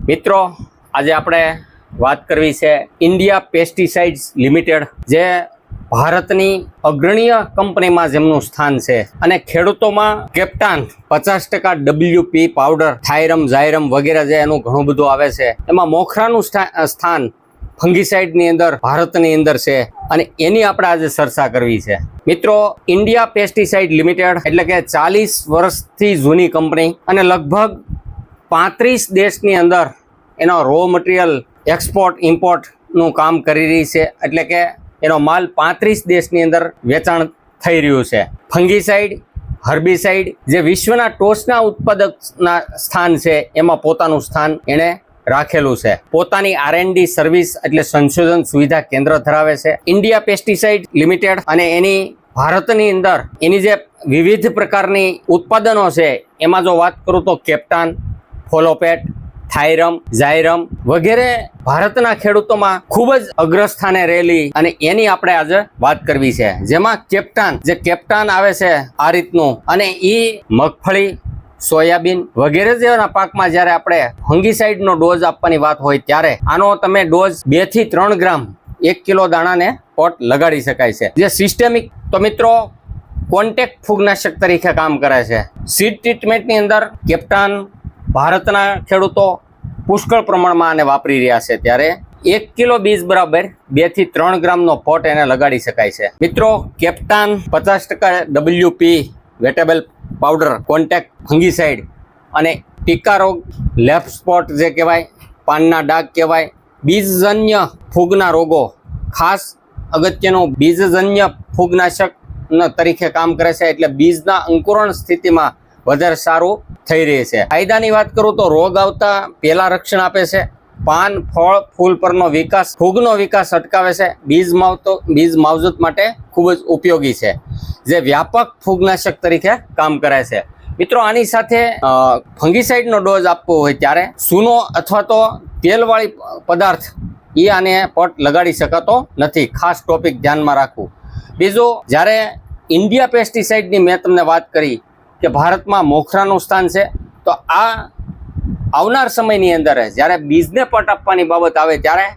મિત્રો, આજે આપણે વાત કરવી છે ઇન્ડિયા પેસ્ટિસાઇડ્સ લિમિટેડ, જે ભારતની અગ્રણીય કંપનીમાં જેમનું સ્થાન છે અને ખેડૂતોમાં કેપ્ટાન 50% WP પાવડર, થાયરમ, ઝાયરમ વગેરે જે એનું ઘણું બધું આવે છે, એમાં મોખરાનું સ્થાન ફંગીસાઇડની અંદર ભારતની અંદર છે અને એની આપણે આજે ચર્ચા કરવી છે. મિત્રો, ઇન્ડિયા પેસ્ટિસાઇડ લિમિટેડ એટલે કે 40 વર્ષથી જૂની કંપની અને લગભગ 35 દેશની અંદર એનો રો મટીરિયલ એક્સપોર્ટ ઇમ્પોર્ટનું કામ કરી રહી છે. એટલે કે એનો માલ 35 દેશની અંદર વેચાણ થઈ રહ્યું છે. ફંગીસાઇડ, હર્બિસાઇડ જે વિશ્વના ટોચના ઉત્પાદકના સ્થાન છે એમાં પોતાનું સ્થાન એણે રાખેલું છે. પોતાની R&D સર્વિસ એટલે સંશોધન સુવિધા કેન્દ્ર ધરાવે છે ઇન્ડિયા પેસ્ટિસાઇડ લિમિટેડ. અને એની ભારતની અંદર એની જે વિવિધ પ્રકારની ઉત્પાદનો છે એમાં જો વાત કરું તો કેપ્ટાન, ફોલોપેટ, થાયરમ, ઝાયરમ વગેરે ભારતના ખેડૂતોમાં ખૂબ જ અગ્રસ્થાને રહેલી અને એની આપણે આજે વાત કરવી છે. જેમાં કેપ્ટાન આવે છે આ રીતનું, અને એ મગફળી, સોયાબીન વગેરે જેવા પાકમાં જ્યારે આપણે ફંગીસાઇડનો ડોઝ આપવાની વાત હોય ત્યારે આનો તમે ડોઝ 2 થી 3 ગ્રામ 1 કિલો દાણાને પોટ લગાડી શકાય છે. જે સિસ્ટેમિક તો મિત્રો કોન્ટેક્ટ ફૂગનાશક તરીકે કામ કરે છે. સીડ ટ્રીટમેન્ટની અંદર કેપ્ટાન ભારતના ખેડૂતો પુષ્કળ પ્રમાણમાં આને વાપરી રહ્યા છે, ત્યારે 1 કિલો બીજ બરાબર 2 થી 3 ગ્રામનો પોટ એને લગાડી શકાય છે. મિત્રો, કેપ્ટાન 50% WP wettable powder, contact fungicide અને ટીકા રોગ, લેફ સ્પોટ જે કહેવાય, પાનના ડાઘ કહેવાય, બીજજન્ય ફૂગના રોગો, ખાસ અગત્યનું બીજજન્ય ફૂગનાશક તરીકે કામ કરે છે. એટલે બીજના અંકુરણ સ્થિતિમાં વધારે સારું થઈ રહે છે. ફાયદાની વાત કરું તો રોગ આવતા પહેલા રક્ષણ આપે છે, પાન, ફળ, ફૂલ પરનો વિકાસ, ફૂગનો વિકાસ અટકાવે છે, બીજ માવજત માટે ખૂબ જ ઉપયોગી છે, જે વ્યાપક ફૂગનાશક તરીકે કામ કરે છે. મિત્રો, આની સાથે ફંગીસાઇડનો ડોઝ આપવો હોય ત્યારે સૂનો અથવા તો તેલવાળી પદાર્થ એ આને પોટ લગાડી શકાતો નથી. ખાસ ટોપિક ધ્યાનમાં રાખવું. બીજું, જ્યારે ઇન્ડિયા પેસ્ટિસાઇડની મેં તમને વાત કરી કે ભારતમાં મોખરાનું સ્થાન છે, તો આ આવનાર સમયની અંદર જ્યારે બીજને પટ આપવાની બાબત આવે ત્યારે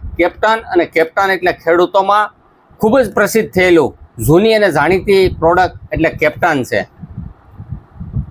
કેપ્ટાન એટલે ખેડૂતોમાં ખૂબ જ પ્રસિદ્ધ થયેલું જૂની અને જાણીતી પ્રોડક્ટ એટલે કેપ્ટાન છે.